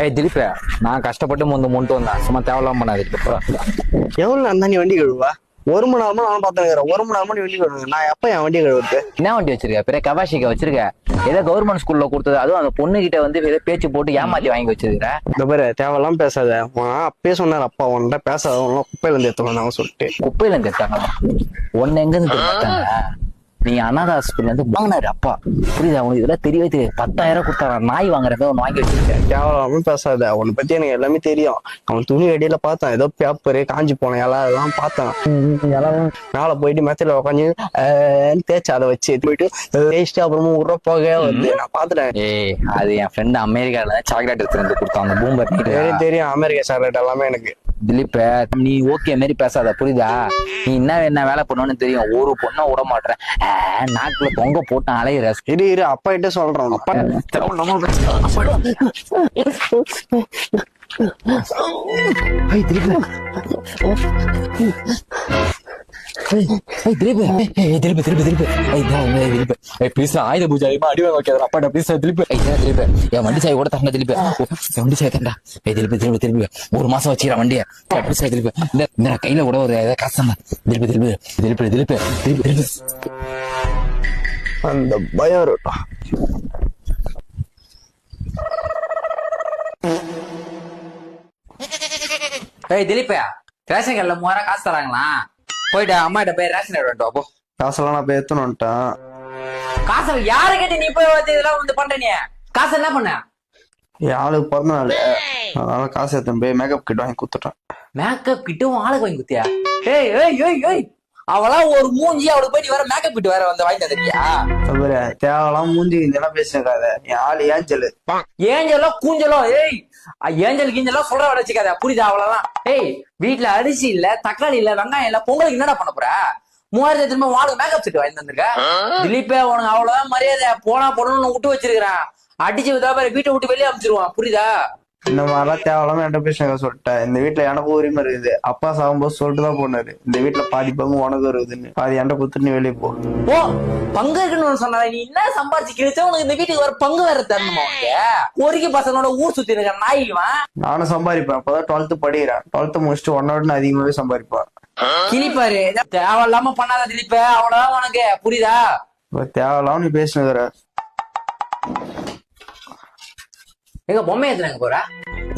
ஏய் திலீப், நான் கஷ்டப்பட்டு முன்ட்டு வந்தேன். சும்மா தேவையில்லாம பண்ணாது. எவ்வளவு நேரம் நீ வண்டி கழுவா? 1 மணி நேரமா நான் பாத்துக்கிறேன். 1 மணி நேரமா நீ வண்டி கழுவு. நான் எப்ப என் வண்டியை கழுவுறது? என்ன வண்டி வச்சிருக்க? பெரிய கவாஷிக்க வச்சிருக்க. ஏதோ கவர்மெண்ட் ஸ்கூல்ல கொடுத்தது, அதுவும் அந்த பொண்ணு கிட்ட வந்து ஏதோ பேச்சு போட்டு ஏமாத்தி வாங்கி வச்சிருக்கிற. இந்த பேரு தேவையெல்லாம் பேசாத. அப்பயே சொன்னார் அப்பா, உன்கிட்ட பேசாத, குப்பையில இருந்து எடுத்துக்கணும் சொல்லிட்டு. குப்பையில இருந்து எடுத்தாங்களா? ஒன்னு எங்க இருந்து பார்த்தாங்க? நீ அனாத ஹாஸ்பிட்டல் இருந்து வாங்கினாரு அப்பா. புரியுதா உனக்கு? இதெல்லாம் தெரியவே தெரியாது. 10,000 கொடுத்தாரா நாய் வாங்குறத ஒன்னு வாங்கி வச்சிருக்கேன். தேவையில்லாம பேசாத. உன்னை பத்தி எனக்கு எல்லாமே தெரியும். அவன் துணி அடியில பார்த்தேன், ஏதோ பேப்பரு காஞ்சி போன எல்லாம் பார்த்தேன். மேல போயிட்டு மெத்தையில உட்காந்து தேய்ச்சி அதை வச்சு போயிட்டு தேய்ச்சிட்டு அப்புறமா உர போக வந்து நான் பாத்துட்டேன். ஏய், அது என் ஃப்ரெண்ட் அமெரிக்கால சாக்லேட் எடுத்து வந்து கொடுத்தான். அந்த பூம்பர் தெரியும். அமெரிக்கா சாக்லேட் எல்லாமே எனக்கு. திலீப், நீ ஓகே மாரி பேசாத, புரியுதா? நீ என்ன வேலை பண்ணுன்னு தெரியும். ஒரு பொண்ணை விட மாட்டேன். நாக்குல தொங்க போட்டு அலையிற. இரு அப்பா கிட்ட சொல்றேன். அப்பா ஆயுத பூஜை அடி அப்பாட்ட ப்ளீஸ் திலீப். என் வண்டி சாய் கூட தரணும் திலீப். வண்டி சாய் தண்டா. திருப்பி 1 மாசம் வச்சுக்கிறேன் வண்டியை. திலீப் இந்த கையில கூட ஒரு காசு திருப்பி அந்த பயம் இருக்கட்டும். திலீப், ரேஷன் கடையில 3000 காசு தராங்களா? போயிட்டு அம்மா கிட்ட போய் ரேஷன் எடுத்து வா போ. காசெல்லாம் நான் போய் எடுத்துன்னு வந்துட்டேன். காசு யாரு கேட்டு நீ போய் இதெல்லாம் வந்து பண்ற? நீ காசு என்ன பண்ண? என் ஆளுக்கு பிறந்த நாள், அதனால காசு எடுத்துன்னு போய் மேக்கப் கிட்ட வாங்கி குத்துட்டேன். மேக்கப் கிட்டும் ஆளுக்கு வாங்கி குத்தியா? ஏய் ஏய் ஏய் ஏய், அவளாம் ஒரு மூஞ்சி, அவளுக்கு போய் நீ வேற மேக்கப் கிட்ட வேற வந்து வாங்கி தந்திருக்கியா? தேவலாம் மூஞ்சி இதெல்லாம் பேசினக்காத. என் ஆளு ஏஞ்சலு. ஏஞ்சலோ கூஞ்சலோ? ஏய், ஏஞ்சல் கீஞ்சலோ சொல்ற வேலை வச்சுக்காத, புரியுதா? அவ்வளவுதான். ஏய், வீட்டுல அரிசி இல்ல, தக்காளி இல்ல, வெங்காயம் இல்ல, பொங்கலுக்கு என்னடா பண்ண போற? 3000 திரும்ப வாளுக்கு மேக்கப் செட் வாங்கி தந்திருக்க. திலீப்பே, உனக்கு அவ்வளவுதான் மரியாதை. போனா பொண்ணு விட்டு வச்சிருக்கிறேன். அடிச்சு விதாபாரி வீட்டை விட்டு வெளியே அனுப்பிச்சிருவான், புரியுதா? இந்த மாதிரிலாம் தேவலாம என்கிட்ட பேசுங்க சொல்லிட்டேன். இந்த வீட்டுல எனக்கு உரிமை இருக்குது. அப்பா சாகும்போது சொல்லிட்டுதான் போனாரு, இந்த வீட்டுல பாதி பங்கு உனக்கு இருக்குதுன்னு. பாதி என்கிட்ட குத்துட்டு வேலையை போ. ஓ, பங்கு இருக்குன்னு சொன்னா நீ என்ன சம்பாதிச்சு கிழிச்சா உனக்கு இந்த வீட்டுக்கு வர பங்கு வேற தரணுமா? உனக்கு ஒருக்கி பசங்களோட ஊர் சுத்தி இருக்க நாய்வான். நானும் சம்பாதிப்பேன். அப்பதான் 12th படிக்கிறேன். 12th முடிச்சுட்டு 1 அதிகமாவே சம்பாதிப்பேன். கிளிப்பாரு, தேவையில்லாம பண்ணாத திலீப்ப, அவ்வளவுதான் உனக்கு, புரியுதா? தேவையில்லாம நீ பேசுனுக்குற. எங்க பொம்மை எத்தனை போற?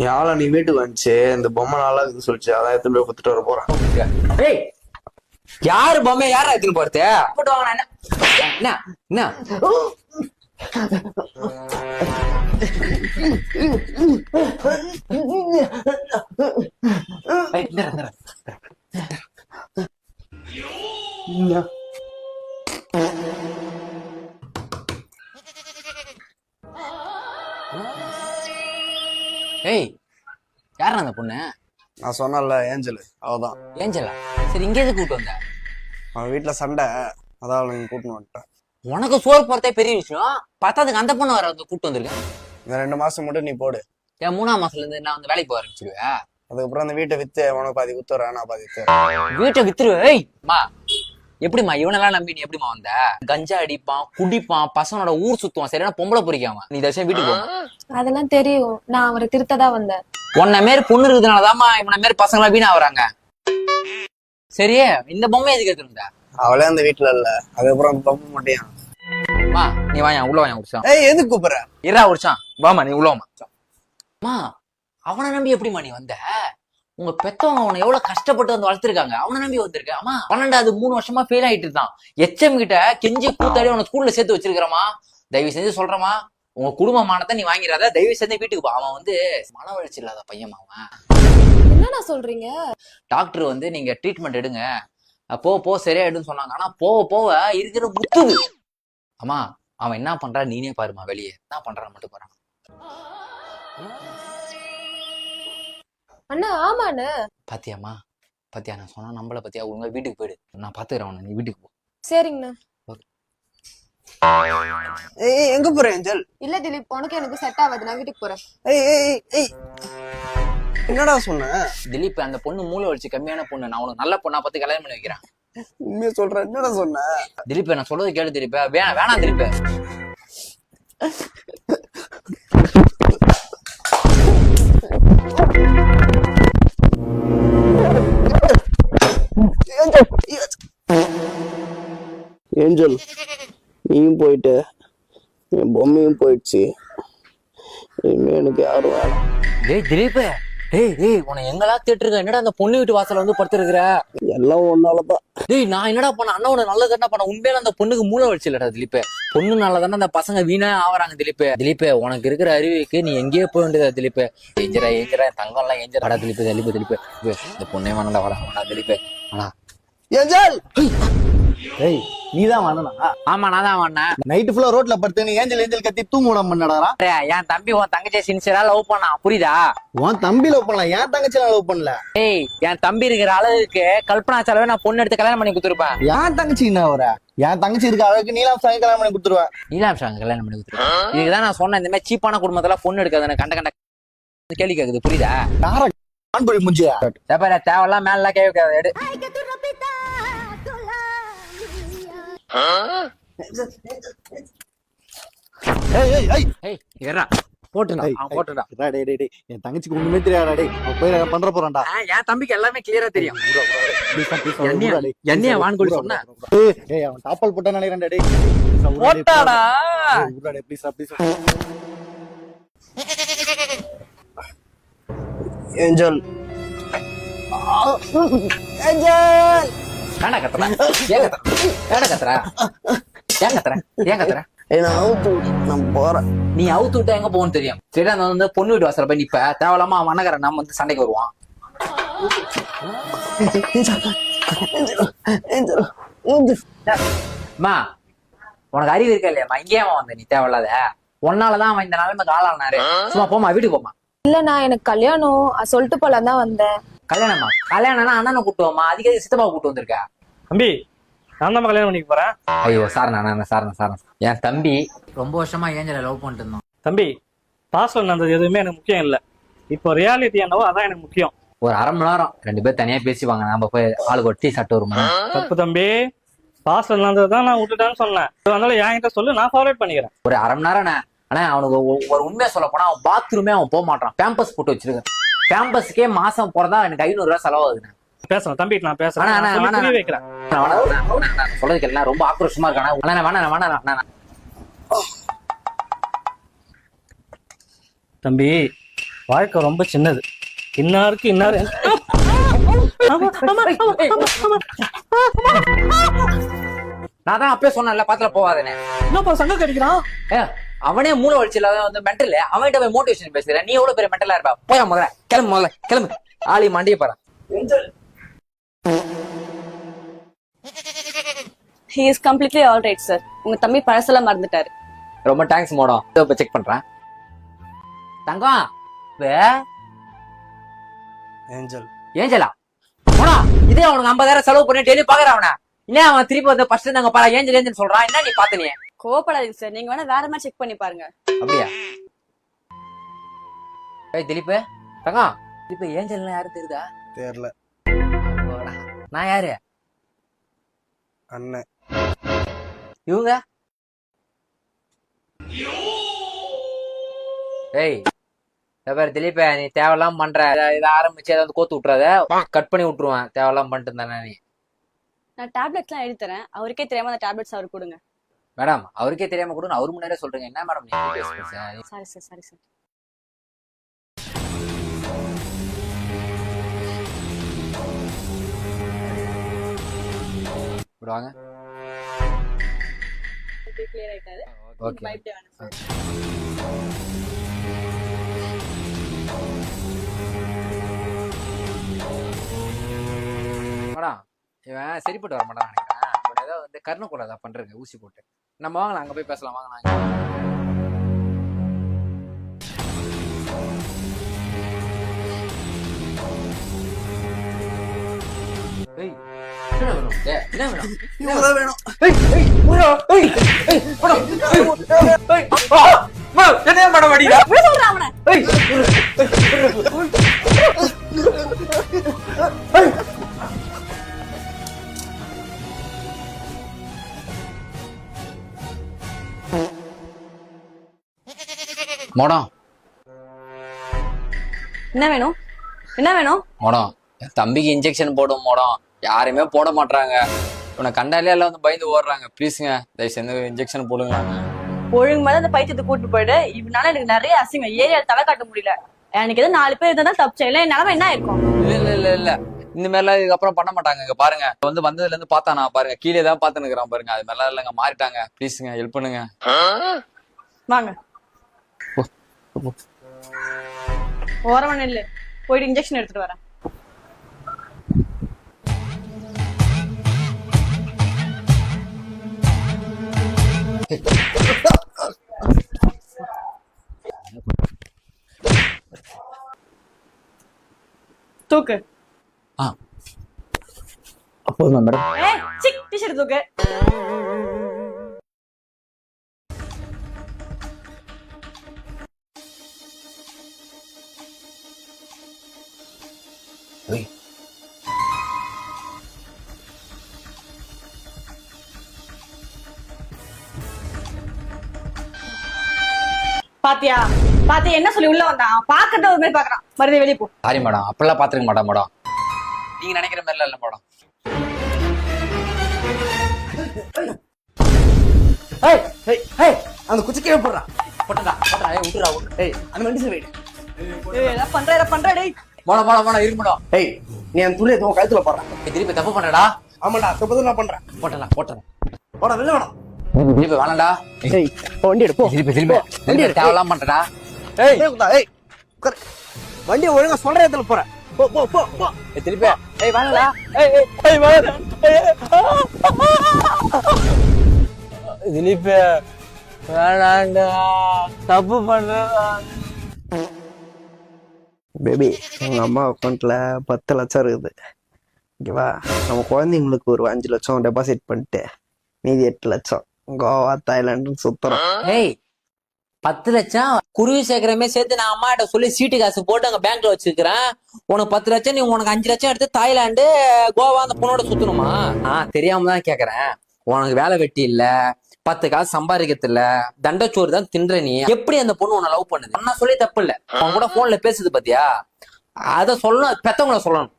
என் ஆளை நீ வீட்டுக்கு வந்துச்சு, இந்த பொம்மை நல்லா இருக்குன்னு சொல்லிச்சு, அதான் எடுத்துட்டு போய் குத்துட்டு வர போறேன். ஏய், யாரு பொம்மை யாரா எடுத்துன்னு போறது? போட்டு வாங்க. என்ன என்ன ஏய், யாரா அந்த பொண்ணு? நான் சொன்னல, ஏஞ்சலு, அவதான். ஏஞ்சலா? சரி, இங்க எதுக்கு கூட்டு வந்த? அவன் வீட்டுல சண்டை, அதான் அவளை கூட்டின்னு வந்துட்டேன். உனக்கு சோறு போறதே பெரிய விஷயம், பத்தாதுக்கு அந்த பொண்ணு வர கூட்டு வந்திருக்கேன். இந்த 2 மாசம் மட்டும் நீ போடு. ஏன் 3ஆம் மாசத்துல இருந்து நான் வந்து வேலைக்கு போக ஆரம்பிச்சிருவேன். அதுக்கப்புறம் அந்த வீட்டை வித்து உனக்கு பாதி குத்துறேன், நான் பாதி வித்துறேன். வீட்டை வித்துருவேன்? ஏய் மா, எப்படிமா இவனெல்லாம் நம்பி நீ எப்படிமா வந்த? கஞ்சா அடிப்பான், குடிப்பான், பசங்களோட ஊர் சுத்துவான், சரியான பொம்பளை பொறிக்காம. நீ தயவுசெய்து வீட்டுக்கு போ. அதெல்லாம் தெரியும், நான் அவரை திருத்ததான் வந்தேன். உன்ன மாரி பொண்ணு இருக்குதுனாலதாம்மா இவன மாரி பசங்களா வீணா வராங்க. சரியே, இந்த பொம்மை எதுக்கு எடுத்துருந்த? அவளே அந்த வீட்டுல இல்ல, அதுக்கப்புறம் அந்த பொம்மை மட்டும். மா, நீ வாயா உள்ள வாயா உடிச்சான். ஏய், எதுக்கு கூப்பிடுற? இரா உடிச்சான், வாமா நீ உள்ள வாமா. மா, அவனை நம்பி எப்படிமா நீ வந்த? உங்க பெத்தவங்க அவனை எவ்வளவு கஷ்டப்பட்டு வந்து வளர்த்திருக்காங்க, அவனை நம்பி வந்திருக்க. ஆமா, 12வது 3 வருஷமா ஃபெயில் ஆயிட்டு இருந்தான். எச்எம் கிட்ட கெஞ்சி கூத்தாடி அவனை ஸ்கூல்ல சேர்த்து வச்சிருக்கிறமா. தயவு செஞ்சு சொல்றமா, உங்க குடும்பமானத்தை நீ வாங்கிறாத. தயவு செஞ்சு வீட்டுக்கு போ. அவன் வந்து மன வளர்ச்சி இல்லாத பையன். அவன் என்னடா சொல்றீங்க? டாக்டர் வந்து நீங்க ட்ரீட்மெண்ட் எடுங்க, போ சரியாயிடுன்னு சொன்னாங்க. ஆனா போக போக இருக்கிற முத்துது. ஆமா, அவன் என்ன பண்றான் நீனே பாருமா. வெளியே என்ன பண்றான்னு மட்டும் பாரு. அண்ணா, ஆமாண்ணே. பாத்தியாமா, பாத்தியா நான் சொன்னா நம்மள பத்தியா? ஒழுங்கா வீட்டுக்கு போயிடு, நான் பாத்துக்கிறேன் அவனை. நீ வீட்டுக்கு போ. சரிங்கண்ணா. ஏய், எங்க போற ஏஞ்சல்? இல்ல திலீப், உனக்கு எனக்கு செட் ஆகாது, நான் வீட்டுக்கு போறேன். ஏய், என்னடா சொன்ன? திலீப், அந்த பொண்ணு மூளை வலிச்சு கம்மியான பொண்ணு. நான் உனக்கு நல்ல பொண்ணா பார்த்து கல்யாணம் பண்ணி வைக்கிறேன். உண்மையா சொல்ற? என்னடா சொன்ன? திலீப், நான் சொல்றது கேளு திலீப். வேணாம் திலீப். ஏஞ்சல் நீயும் போயிட்டு என் பொம்மையும் போயிடுச்சு. இனிமே எனக்கு யாரும் வேணாம். டேய் திலீப், டேய் உன்னை எங்களா தேட்டுருக்க? என்னடா அந்த பொண்ணு வீட்டு வாசல்ல வந்து படுத்துருக்கிற? எல்லாம் ஒன்னாலதான். டேய் நான் என்னடா பண்ண? அண்ணா நல்லது என்ன பண்ண? உண்மையில அந்த பொண்ணுக்கு மூளை வச்சு இல்லடா திலீப். பொண்ணுனால தானே அந்த பசங்க வீணா ஆவறாங்க திலீப். உனக்கு இருக்கிற அறிவுக்கு நீ எங்கேயே போக வேண்டியதா திலீப். ஏஞ்சரா தங்கம் எல்லாம் ஏஞ்சரா திலீப். இந்த பொண்ணே வேணாடா, வாடா திலீப், வாடா. ஏஞ்சல் ஏய் நீதான் வந்தனா? ஆமா நான் தான் வந்தேன். நைட்டு ஃபுல்லா ரோட்ல படுத்து நீ ஏஞ்சல் கத்தி தூங்க விட பண்ணடா. என் தம்பி உன் தங்கச்சியை சின்சியரா லவ் பண்ணான், புரியுதா? உன் தம்பி லவ் பண்ணலாம், என் தங்கச்சி லவ் பண்ணல. ஏய் என் தம்பி இருக்கிற அளவுக்கு கல்பனா செலவை நான் பொண்ணு எடுத்து கல்யாணம் பண்ணி கொடுத்துருப்பேன். என் தங்கச்சி என்ன வர? என் தங்கச்சி இருக்க அளவுக்கு நீலாம் சாமி கல்யாணம் பண்ணி கொடுத்துருவேன். நீலாம்சாங்க கல்யாணம் பண்ணி கொடுத்துருப்பேன். இதுக்குதான் நான் சொன்னேன், இந்த மாதிரி சீப்பான குடும்பத்துல பொண்ணு எடுக்காது கண்ட கேள்வி கேக்குது, புரியுதா? ஆண்பொழி முஞ்சியா தேவையெல்லாம் மேல கேட்காது. எடு போட்டுடா. என் தங்கச்சிக்கு ஒண்ணுமே தெரியாடா. டேய் போய் பண்ற போறான்டா. என் தம்பிக்கு எல்லாமே கிளியரா தெரியும். என்னைய வான்கோழி சொன்ன. ஏய் அவன் டாப்பல் போட்டா நினைக்கிறேன்டா. டேய் போட்டாடா. Please please. ஏஞ்சல் ஏன்டா கத்துற? ஏன் கத்துற? நான் போறேன். நீ அவுத்து விட்டா எங்க போகணும்னு தெரியும். சரி நான் வந்து பொண்ணு வீட்டு வாசல போய் நிப்ப. தேவையில்லாம அவன் அண்ணகரன் நம்ம வந்து சண்டைக்கு வருவான். அம்மா உனக்கு அறிவு இருக்கா இல்லையாம்மா? இங்கேயே அவன் வந்த நீ தேவையில்லாத. உன்னாலதான் அவன் இந்த நிலைமைக்கு ஆளானாரு. சும்மா போமா, வீட்டுக்கு போமா. இல்லண்ணா எனக்கு கல்யாணம் சொல்லிட்டு போலாம் தான் வந்தேன். கல்யாணம்னா அண்ணனை கூட்டுவோமா? அதுக்கு சித்தப்பாவை கூட்டு வந்திருக்க? தம்பி நான் தான் கல்யாணம் பண்ணிக்க போறேன். ஐயோ சாரணா. என் தம்பி ரொம்ப வருஷமா ஏஞ்சலை லவ் பண்ணிட்டு இருந்தான். தம்பி பாஸ்ல நடந்தது எதுவுமே எனக்கு முக்கியம் இல்லை. இப்போ ரியாலிட்டி என்னவோ அதான் எனக்கு முக்கியம். ஒரு அரை மணி நேரம் 2 பேர் தனியா பேசிவாங்க, நம்ம போய் ஆளுக்கு ஒட்டி சட்டு வருமா? தப்பு தம்பி, பாஸ்ல நடந்ததுதான் நான் விட்டுட்டேன்னு சொன்னேன். அதனால என்கிட்ட சொல்லு, நான் ஃபார்வர்ட் பண்ணிக்கிறேன். ஒரு அரை மணி நேரம். ஆனா அவனுக்கு ஒரு உண்மையா சொல்ல போனா அவன் பாத்ரூமே அவன் போக மாட்டான். பேம்பஸ் போட்டு வச்சிருக்கேன். பேம்பஸுக்கே மாசம் போறதா எனக்கு 500 ரூபாய் செலவாகுதுண்ணே. பேசுறேன் தம்பி, நான் பேசுறேன், வைக்கிறேன். சொல்றதுக்கு எல்லாம் ரொம்ப ஆக்ரோஷமா இருக்கானா? தம்பி வாழ்க்கை ரொம்ப சின்னது. இன்னாருக்கு இன்னாரு. நான் தான் அப்பயே சொன்னேன்ல, பாத்துல போவாதேன்னு. என்னப்பா சங்க கடிக்கிறான்? அவனே மூளை வலிச்சு இல்லாத வந்து மென்டல். அவன்கிட்ட போய் மோட்டிவேஷன் பேசுறேன். நீ எவ்வளவு பெரிய மென்டலா இருப்பா? போயா முதல்ல கிளம்பு. ஆளி மண்டிய பாரு. He is completely all right, sir. உங்க தம்பி பழசெல்லாம் மறந்துட்டாரு. ரொம்ப தேங்க்ஸ் மோடம். இப்ப செக் பண்றேன். தங்கம் ஏஞ்சலா போடா. இதே அவனுக்கு 50,000 செலவு பண்ணி டெய்லி பாக்குறான். அவன என்ன அவன் திருப்பி வந்து ஃபர்ஸ்ட் நாங்க பாரு ஏஞ்சல் சொல்றான். என்ன நீ பாத்த? நீ கோவப்படாதீங்க சார், நீங்க வேணா வேற மாதிரி செக் பண்ணி பாருங்க. அப்படியா? ஏய் திலீப், தங்கம் இப்ப ஏஞ்சல்னா யாரு தெரியுதா? தெரியல. நான் யாரு? அண்ணன். இவங்க ஏய் பேர் திலீப், நீ தேவையெல்லாம் பண்ற. இதை ஆரம்பிச்சு ஏதாவது கோத்து விட்டுறாத, கட் பண்ணி விட்டுருவேன். தேவையெல்லாம் பண்ணிட்டு இருந்தானே நீ. நான் டேப்லெட்ஸ்லாம் எழுதி தரேன். அவருக்கே தெரியாம அந்த டேப்லெட்ஸ் அவருக்கு கொடுங்க. மேடம் அவருக்கே தெரியாம கூட அவரு முன்னாடியே சொல்றீங்க. என்ன மேடம் நீ? Sorry sir. விடுவாங்க. கிளியர் ஆயிட்டாரு. ஓகே. பயப்பட வேணாம் சார். மேடம் இவன் சரிப்பட்டு வர மாட்டான் நினைக்கிறேன். இவன் ஏதோ வந்து கருணக்கூடாதா பண்றதுக்கு ஊசி போட்டு. நம்ம வாங்கலாம், அங்க போய் பேசலாம். வாங்கலாம். என்ன வேணும்? என்ன மேடம் அடிடா? மோடம் என்ன வேணும்? மோடம் என் தம்பிக்கு இன்ஜெக்ஷன் போடும் மோடம். யாருமே போட மாட்டாங்க. உன்னை கண்டாலே எல்லாம் வந்து பயந்து ஓடுறாங்க. ப்ளீஸுங்க தயவு செஞ்சு இன்ஜெக்ஷன் போடுங்களாங்க. ஒழுங்கு மாதிரி அந்த பைத்தியத்தை கூட்டு போயிடு. இவனால எனக்கு நிறைய அசிங்கம், ஏரியால தலை காட்ட முடியல. எனக்கு எது 4 பேர் இருந்தா தப்பிச்சா, இல்ல என் நிலைமை என்ன இருக்கும்? இல்ல இந்த மாதிரிலாம் இதுக்கப்புறம் பண்ண மாட்டாங்க. இங்க பாருங்க வந்து வந்ததுல இருந்து பார்த்தானா பாருங்க, கீழே தான் பார்த்து நிக்கிறான் பாருங்க. அது மாதிரிலாம் இல்லைங்க, மாறிட்டாங்க. ப்ளீஸுங்க ஹெல்ப் பண்ணுங்க. வாங்க ஓரமா நில்லு, போயிட்டு இன்ஜெக்ஷன் எடுத்துட்டு வரேன். தூக்கு. அப்போதுமா மேடம். டிஷர்ட் தூக்கு. பாத்தியா என்ன சொல்லி உள்ள வந்தான்? பாக்கறது ஒரு மாதிரி பாக்குறான். மறுபடியும் வெளியே போ. சாரி மேடம், அப்பெல்லாம் பாத்துருக்க மாட்டேன் மேடம். நீங்க நினைக்கிற மாதிரிலாம் இல்ல மேடம். அந்த குச்சிக்கே போடுறான். போட்டா விட்டுறா. அந்த மெடிசன் வெயிட். பண்ற டேய். போட இருக்கு மேடம். நீ அந்த துணியை துவ கழுத்துல போடுறான். திருப்பி தப்பு பண்றடா. ஆமாடா, தப்பு நான் பண்றேன். போட்டலாம். போடா, வெளில வேணாம். திருப்பி வேணாம்டா. வண்டி எடுப்போ. திருப்பி தேவலாம் பண்றடா. வண்டியை ஒழுங்கா சொல்ற இடத்துல போற. போ. திருப்பி வேணாடா. திலீப் வேணாண்டா, தப்பு பண்றா. பேபி, உங்க அம்மா அக்கௌண்ட்ல 10 லட்சம் இருக்குது. ஓகேவா? நம்ம குழந்தைங்களுக்கு ஒரு 5 லட்சம் டெபாசிட் பண்ணிட்டு மீதி 8 லட்சம் கோவா தாய்லாந்து சுத்துறோம். 10 லட்சம் குருவி சேகரமே சேர்த்து நான் அம்மா கிட்ட சொல்லி சீட்டு காசு போட்டு அங்க பேங்க்ல வச்சிருக்கிறேன். உனக்கு 10 லட்சம், நீ உனக்கு 5 லட்சம் எடுத்து தாய்லாந்து கோவா அந்த பொண்ணோட சுத்தணுமா? தெரியாம தான் கேக்குறேன். உனக்கு வேலை வெட்டி இல்ல, 10 காசு சம்பாதிக்கிறது இல்ல, தண்டச்சோறு தான் தின்ற. நீ எப்படி அந்த பொண்ணு உன்னை லவ் பண்ணுது? நான் சொல்லி தப்பு இல்ல, உன் கூட போன்ல பேசுது பாத்தியா? அத சொல்லணும், பெத்தவங்களை சொல்லணும்.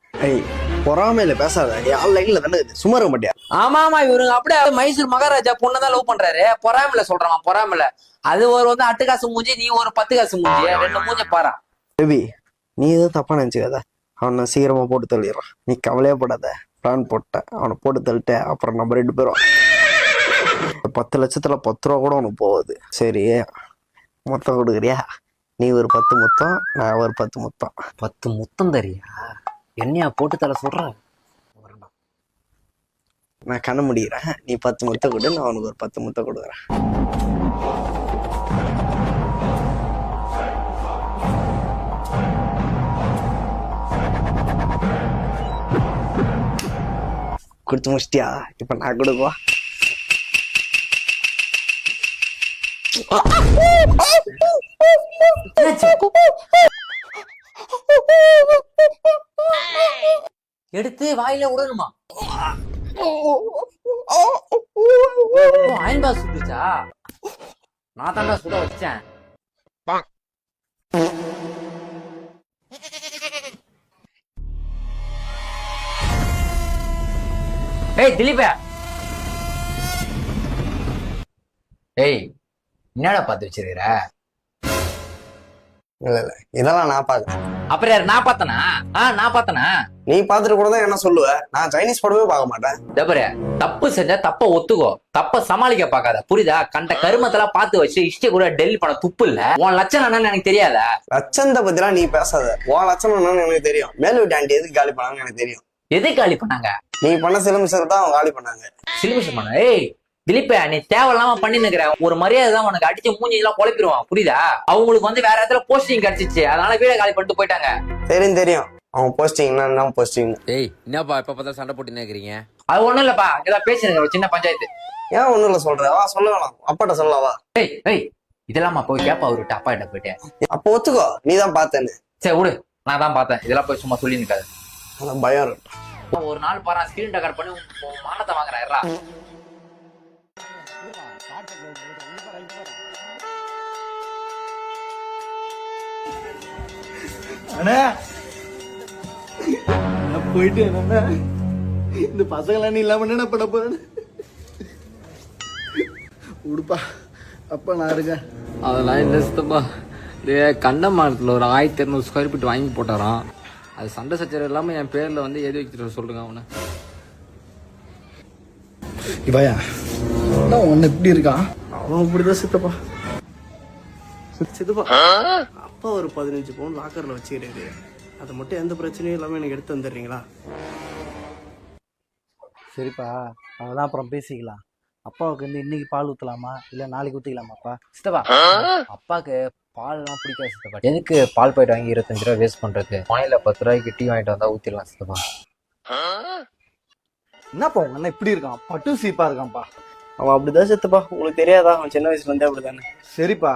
பொறாமையில பேசாத. ஆன்லைன்ல தானே சும்மா இருக்க மாட்டியா? ஆமா இவருங்க அப்படியே மைசூர் மகாராஜா பொண்ணதான் லவ் பண்றாரு. பொறாமல சொல்றான், பொறாமல. அது ஒரு வந்து 8 காசு மூஞ்சி, நீ ஒரு 10 காசு மூஞ்சி, 2 மூஞ்ச பாரா. பேபி, நீ எதுவும் தப்பா நினைச்சுக்காத. அவனை சீக்கிரமா போட்டு தள்ளிடுறான். நீ கவலையே படாத. பிளான் போட்ட அவனை போட்டு தள்ளிட்ட, அப்புறம் நம்ம 2 பேரும் 10 லட்சத்துல 10 ரூபா கூட உனக்கு போகுது. சரி, மொத்தம் கொடுக்குறியா? நீ ஒரு 10 முத்தம், நான் ஒரு 10 முத்தம். 10 முத்தம் தரியா? என்னையா போட்டு தலை சொல்ற? நான் கண்ண முடிகிறேன். நீ 10 முத்தம் கொடு, நான் அவனுக்கு ஒரு 10 முத்தம் கொடுக்குறேன். கொடுத்து முடிச்சிட்டியா? இப்ப நான் கொடுக்குவா. எடுத்து வாயில விடணுமா? Iron box சுட்டுச்சா? நான் தாண்டா சுட வச்சேன். திலீப, என்னடா பார்த்து வச்சிருக்கிற? இல்ல இதெல்லாம் நான் பாக்குறேன். அப்புறம் யாரு? நான் பார்த்தனா? நான் பார்த்தனா? நீ பாத்துட்டு கூட தான் என்ன சொல்லுவ? நான் சைனீஸ் படமே பார்க்க மாட்டேன். தப்பரு, தப்பு செஞ்சா தப்ப ஒத்துக்கோ, தப்ப சமாளிக்க பாக்காத, புரியுதா? கண்ட கருமத்தெல்லாம் பார்த்து வச்சு இஷ்ட கூட டெல்லி பண்ண துப்பு இல்ல. உன் லட்சம் என்னன்னு எனக்கு தெரியாதா? லட்சத்தை பத்திலாம் நீ பேசாத. உன் லட்சம் என்னன்னு எனக்கு தெரியும். மேல் வீட்டு ஆண்டி எதுக்கு காலி பண்ணாங்கன்னு எனக்கு தெரியும். எது காலி பண்ணாங்க? நீ பண்ண சிலமிசர் தான் அவங்க காலி பண்ணாங்க. சிலிமிஷம் பண்ண? திலீப்ப, நீ தேவையில்லாம பண்ணி நிக்கிற. ஒரு மரியாதை தான் உனக்கு, அடிச்சு மூஞ்சி எல்லாம் குழப்பிடுவான், புரியுதா? அவங்களுக்கு வந்து வேற இடத்துல போஸ்டிங் கிடைச்சிச்சு, அதனால வீட காலி பண்ணிட்டு போயிட்டாங்க. தெரியும். அவங்க போஸ்டிங் என்ன போஸ்டிங்? என்னப்பா இப்ப பார்த்தா சண்டை போட்டு நினைக்கிறீங்க? அது ஒண்ணும் இல்லப்பா, இங்கதான் பேசிருங்க, ஒரு சின்ன பஞ்சாயத்து. ஏன் ஒண்ணும் இல்ல சொல்ற? வா சொல்ல வேணாம், அப்பாட்ட சொல்லவா? இதெல்லாம் போய் கேப்பா அவர்கிட்ட, அப்பா கிட்ட போயிட்டேன். அப்ப ஒத்துக்கோ, நீ தான் பார்த்தேன்னு. சரி விடு, நான் தான் பார்த்தேன். இதெல்லாம் போய் சும்மா சொல்லி நிக்காது. பயம் இருக்கும். ஒரு நாள் பாரு, ஸ்கிரீன் ரெக்கார்ட் பண்ணி மானத்தை வாங்குறாரா? போயிட்டு இந்த பசங்களாம் நீ இல்லாம என்ன பண்ண போறேன்னு உடுப்பா அப்பா நான் இருக்கேன். அதெல்லாம் இல்லை சித்தப்பா. இது கண்டமானத்தில் ஒரு 1200 ஸ்கொயர் ஃபீட் வாங்கி போட்டாராம். அது சண்டை சச்சரவு இல்லாமல் என் பேரில் வந்து எழுதி வைக்கிற சொல்லுங்க அவனை. இவாயா ஒன்னு எப்படி இருக்கான்? அவன் இப்படிதான் சித்தப்பா. சித்தப்பா அப்பா ஒரு 15 பவுன் லாக்கர்ல வச்சுக்கிறாரு. அதை மட்டும் எந்த பிரச்சனையும் இல்லாம எனக்கு எடுத்து வந்துடுறீங்களா? சரிப்பா அதெல்லாம் அப்புறம் பேசிக்கலாம். அப்பாவுக்கு வந்து இன்னைக்கு பால் ஊத்தலாமா இல்ல நாளைக்கு ஊத்திக்கலாமாப்பா? சித்தப்பா அப்பாக்கு பால்லாம் பிடிக்காது சித்தப்பா. எதுக்கு பால் பாக்கெட் வாங்கி 25 ரூபா வேஸ்ட் பண்றது? மனையில 10 ரூபாய்க்கு டீ வாங்கிட்டு வந்தா ஊத்திடலாம் சித்தப்பா. என்னப்பா உங்க அண்ணன் இப்படி இருக்கான்? பட்டு சீப்பா இருக்கான்ப்பா. அவன் அப்படிதான் சித்தப்பா. உங்களுக்கு தெரியாதா? அவன் சின்ன வயசுல இருந்தே அப்படிதானே. சரிப்பா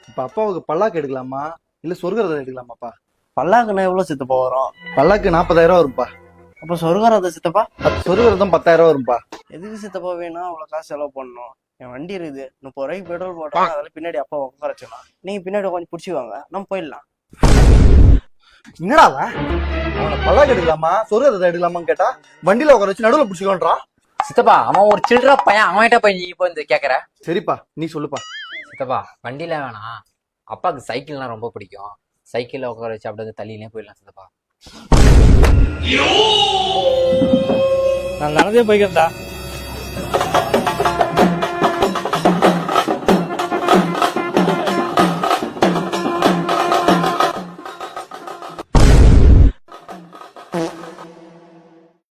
இப்ப அப்பாவுக்கு பல்லாக்கு எடுக்கலாமா இல்ல சொர்க்கரதம் எடுக்கலாமாப்பா? பல்லாக்குன்னா எவ்வளவு சித்தப்பா வரும்? பல்லாக்கு 40,000 வரும்பா. அப்ப சொர்க்கரத சித்தப்பா? சொர்க்கரதம் 10,000 வரும்பா. எதுக்கு சித்தப்பா வேணும் அவ்வளவு காசு செலவு பண்ணணும்? என் வண்டி இருக்குது, 30 ரூபாய்க்கு பெட்ரோல் போட்டோம். அதெல்லாம் பின்னாடி அப்பா உட்கார வச்சுக்கலாம். நீங்க பின்னாடி கொஞ்சம் பிடிச்சிவாங்க, நம்ம போயிடலாம். என்னடா அவனை பல்லாக்கு எடுக்கலாமா சொர்க்கரதம் எடுக்கலாமான்னு கேட்டா வண்டியில உட்கார வச்சு நடுவுல பிடிச்சிக்கோன்றான். சித்தப்பா அவன் ஒரு சில்லற பையன், அவன்கிட்ட போய் நீ இப்போ இந்த கேக்குற? சரிப்பா நீ சொல்லுப்பா. சித்தப்பா வண்டியில வேணாம், அப்பாவுக்கு சைக்கிள்னா ரொம்ப பிடிக்கும். சைக்கிள்ல உட்கார வச்சு அப்படியே வந்து தள்ளினே போயிடலாம் சித்தப்பா. நான் நடந்தே போய்க்கிறேன்டா.